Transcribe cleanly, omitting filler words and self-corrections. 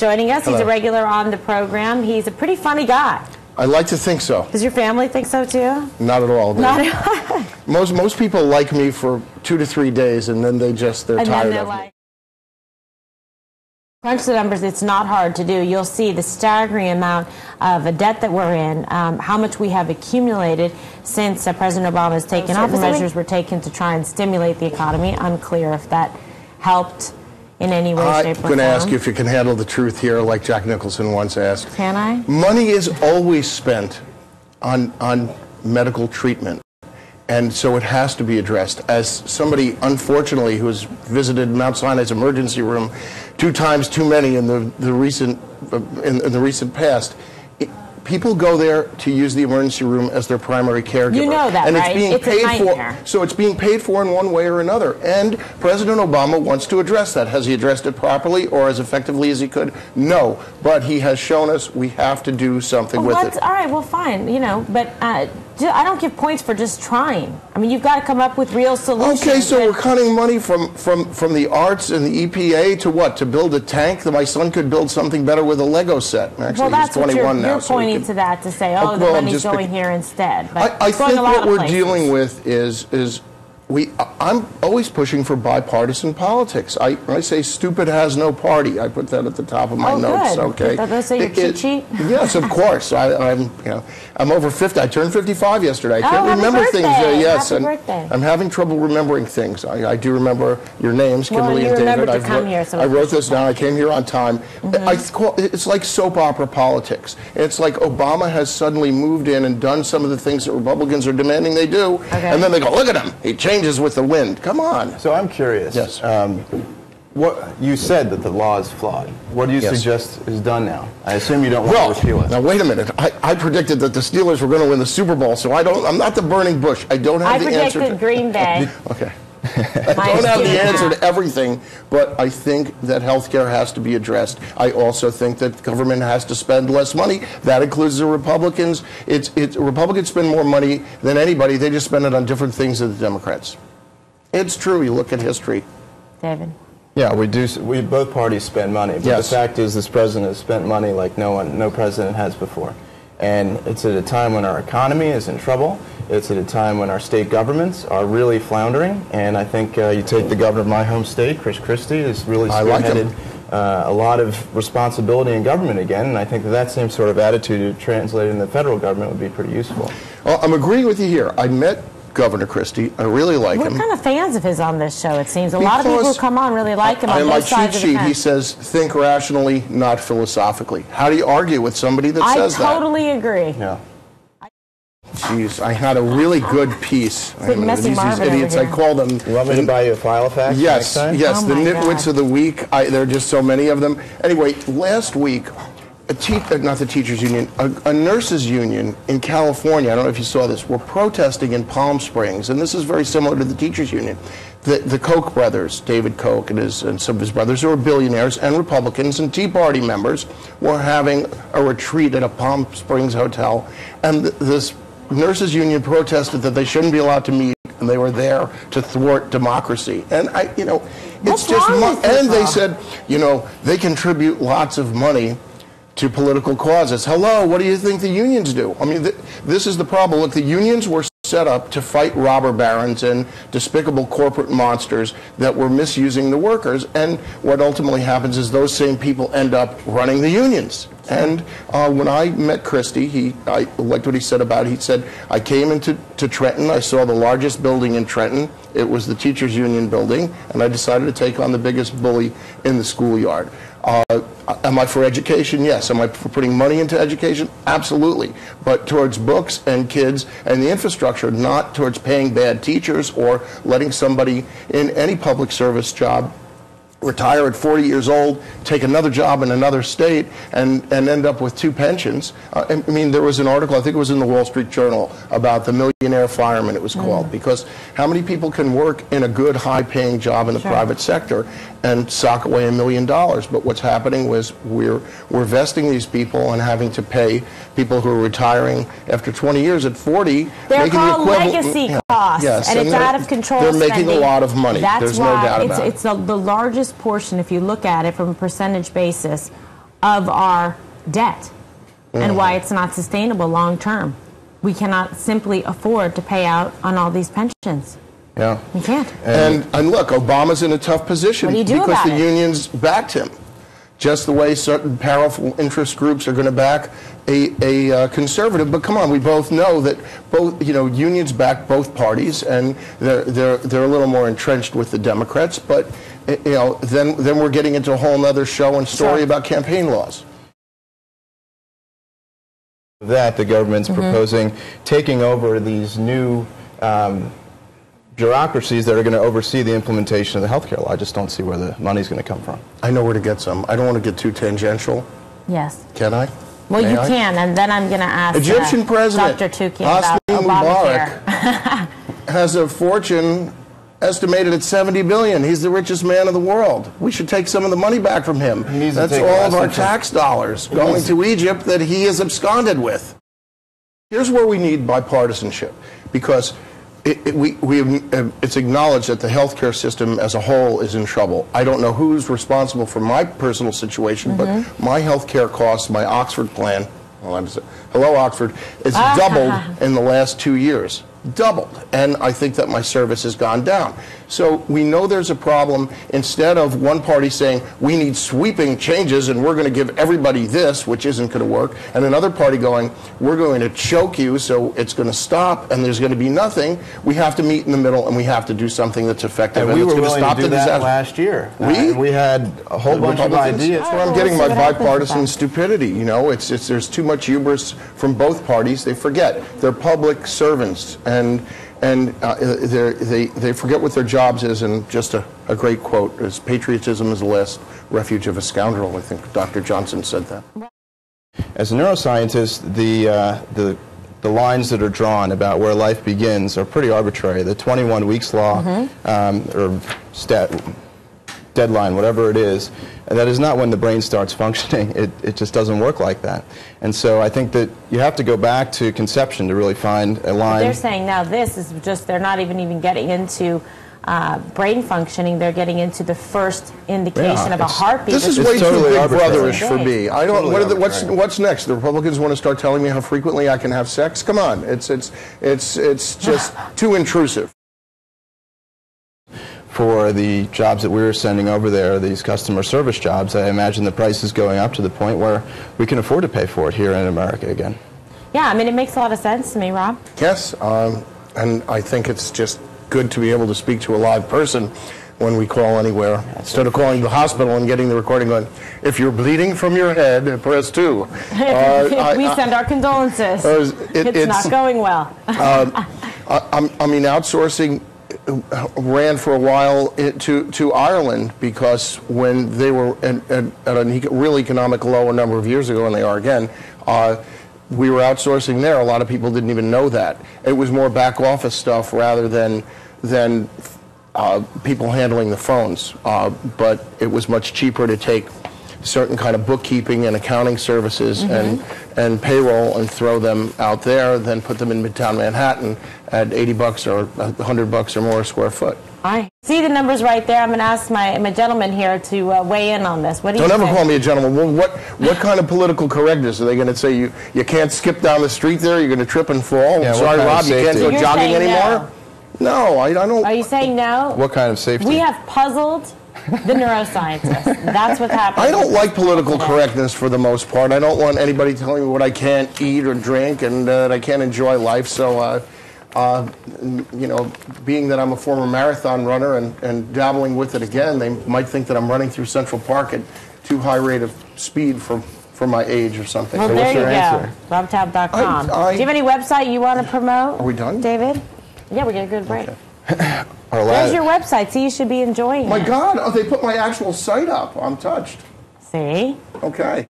joining us. Hello. He's a regular on the program. He's a pretty funny guy. I like to think so. Does your family think so too? Not at all. Not at all. Most people like me for 2 to 3 days, and then they're tired of me. Crunch the numbers. It's not hard to do. You'll see the staggering amount of a debt that we're in, how much we have accumulated since President Obama has taken office. Measures were taken to try and stimulate the economy. Unclear if that helped in any way, shape, or form. I'm going to ask you if you can handle the truth here, like Jack Nicholson once asked. Can I? Money is always spent on medical treatment, and so it has to be addressed. As somebody, unfortunately, who has visited Mount Sinai's emergency room 2 times too many in the recent past. People go there to use the emergency room as their primary caregiver. You know that, and right? It's being paid for. So it's being paid for in one way or another. And President Obama wants to address that. Has he addressed it properly or as effectively as he could? No. But he has shown us we have to do something with it. All right, well, fine. You know, but I don't give points for just trying. I mean, you've got to come up with real solutions. Okay, so we're cutting money from the arts and the EPA to what? To build a tank? That my son could build something better with a Lego set. Actually, well, that's he's 21 now. You're pointing to that to say, oh, the money's going here instead. But I think what we're dealing with is I'm always pushing for bipartisan politics. I say stupid has no party. I put that at the top of my notes. Good. Okay. Did those say your cheat sheet? Yes, of course. I'm over 50. I turned 55 yesterday. I can't happy remember birthday. things. Yes, happy birthday. I'm having trouble remembering things. I do remember your names, Kimberly and David. To come here, so I wrote this down. I came here on time. It's like soap opera politics. It's like Obama has suddenly moved in and done some of the things that Republicans are demanding they do, and then they go, look at him. He changes with the wind. Come on. So I'm curious. Yes. What you said that the law is flawed. What do you suggest is done now? I assume you don't want to repeal it. Now wait a minute. I predicted that the Steelers were going to win the Super Bowl, so I'm not the burning bush. I don't have the answer. I predicted Green Bay. Okay. I don't have the answer to everything, but I think that health care has to be addressed. I also think that government has to spend less money. That includes the Republicans. Republicans spend more money than anybody. They just spend it on different things than the Democrats. It's true. You look at history. David. Yeah, we do. Both parties spend money, but the fact is, this president has spent money like no president has before, and it's at a time when our economy is in trouble. It's at a time when our state governments are really floundering, and I think you take the governor of my home state, Chris Christie, has really spearheaded a lot of responsibility in government again, and I think that same sort of attitude translated in the federal government would be pretty useful. Well, I'm agreeing with you here. I met Governor Christie. I really like him. We're kind of fans of his on this show, it seems. A lot of people who come on really like him on both sides of the fence. He says, think rationally, not philosophically. How do you argue with somebody that says that? I totally agree. Yeah. Jeez, I had a really good piece. It's like Messy Marvin these idiots, over here. I call them. You want me to buy you a file of facts next time? Yes, oh the nitwits of the week. There are just so many of them. Anyway, last week, not the teachers union, a nurses union in California, I don't know if you saw this, were protesting in Palm Springs, and this is very similar to the teachers union. The Koch brothers, David Koch and some of his brothers, who are billionaires, and Republicans and Tea Party members were having a retreat at a Palm Springs hotel, and this nurses union protested that they shouldn't be allowed to meet, and they were there to thwart democracy. And it's just, and they said, they contribute lots of money to political causes. Hello, what do you think the unions do? I mean, this is the problem. Look, the unions were set up to fight robber barons and despicable corporate monsters that were misusing the workers, and what ultimately happens is those same people end up running the unions. And when I met Christie, I liked what he said about it. He said, I came into Trenton, I saw the largest building in Trenton. It was the teachers union building, and I decided to take on the biggest bully in the schoolyard. Am I for education? Yes. Am I for putting money into education? Absolutely. But towards books and kids and the infrastructure, not towards paying bad teachers or letting somebody in any public service job retire at 40 years old, take another job in another state, and end up with 2 pensions. I mean, there was an article, I think it was in the Wall Street Journal, about the millionaire fireman, it was called, because how many people can work in a good, high-paying job in the private sector and sock away $1 million? But what's happening was we're vesting these people and having to pay people who are retiring after 20 years at 40. They're called legacy costs, and it's out of control. They're making a lot of money. There's no doubt about it. It's the largest portion, if you look at it from a percentage basis, of our debt and why it's not sustainable long term. We cannot simply afford to pay out on all these pensions. Yeah. We can't. And look, Obama's in a tough position What do you do because about the unions backed him. Just the way certain powerful interest groups are going to back a conservative. But come on, we both know that both, unions back both parties, and they're a little more entrenched with the Democrats. But then we're getting into a whole other show and story about campaign laws. That the government's proposing taking over these new bureaucracies that are going to oversee the implementation of the health care law. I just don't see where the money's going to come from. I know where to get some. I don't want to get too tangential. Yes. Can I? Well, you can, and then I'm going to ask Egyptian President Dr. Toukian about Obamacare. Has a fortune estimated at $70 billion. He's the richest man in the world. We should take some of the money back from him. That's all of our tax dollars going to Egypt that he has absconded with. Here's where we need bipartisanship, because it's acknowledged that the healthcare system as a whole is in trouble. I don't know who's responsible for my personal situation, but my healthcare costs, my Oxford plan, hello Oxford, it's doubled in the last 2 years. Doubled. And I think that my service has gone down. So we know there's a problem. Instead of one party saying we need sweeping changes and we're going to give everybody this, which isn't going to work, and another party going, we're going to choke you so it's going to stop and there's going to be nothing, we have to meet in the middle and we have to do something that's effective. And we were willing to do that last year. We had a whole bunch of ideas. That's where I'm getting my bipartisan stupidity. There's too much hubris from both parties. They forget they're public servants, and they forget what their jobs is. And just a great quote is, patriotism is the last refuge of a scoundrel. I think Dr. Johnson said that. As a neuroscientist, the lines that are drawn about where life begins are pretty arbitrary. The 21 weeks law, or deadline, whatever it is, that is not when the brain starts functioning. It just doesn't work like that. And so I think that you have to go back to conception to really find a line. But they're saying now this is just, they're not even getting into brain functioning. They're getting into the first indication of a heartbeat. This is way too big brotherish for me. I don't. What's next? The Republicans want to start telling me how frequently I can have sex? Come on, it's just too intrusive. For the jobs that we were sending over there, these customer service jobs, I imagine the price is going up to the point where we can afford to pay for it here in America again. Yeah, I mean, it makes a lot of sense to me, Rob. Yes, and I think it's just good to be able to speak to a live person when we call anywhere, instead of calling the hospital and getting the recording going, if you're bleeding from your head, press 2. We send our condolences. It's not going well. I mean, outsourcing ran for a while to Ireland, because when they were at a real economic low a number of years ago, and they are again, we were outsourcing there. A lot of people didn't even know that. It was more back office stuff rather than people handling the phones. But it was much cheaper to take certain kind of bookkeeping and accounting services and payroll and throw them out there than put them in Midtown Manhattan at $80 or $100 or more a square foot. I see the numbers right there. I'm going to ask my gentleman here to weigh in on this. What do you think? Don't ever call me a gentleman. Well, what kind of political correctness are they going to say? You can't skip down the street there. You're going to trip and fall. Yeah, sorry, Rob, you can't go jogging anymore. No, I don't. Are you saying no? What kind of safety? We have puzzled the neuroscientists. That's what's happening. I don't like political correctness for the most part. I don't want anybody telling me what I can't eat or drink and that I can't enjoy life. So, being that I'm a former marathon runner and dabbling with it again, they might think that I'm running through Central Park at too high rate of speed for my age or something. Well, so there what's your you answer? go. RobTaub.com. Do you have any website you want to promote? Are we done? David? Yeah, we're getting a good break. Okay. There's your website. See, you should be enjoying it. My God, they put my actual site up. I'm touched. See? Okay.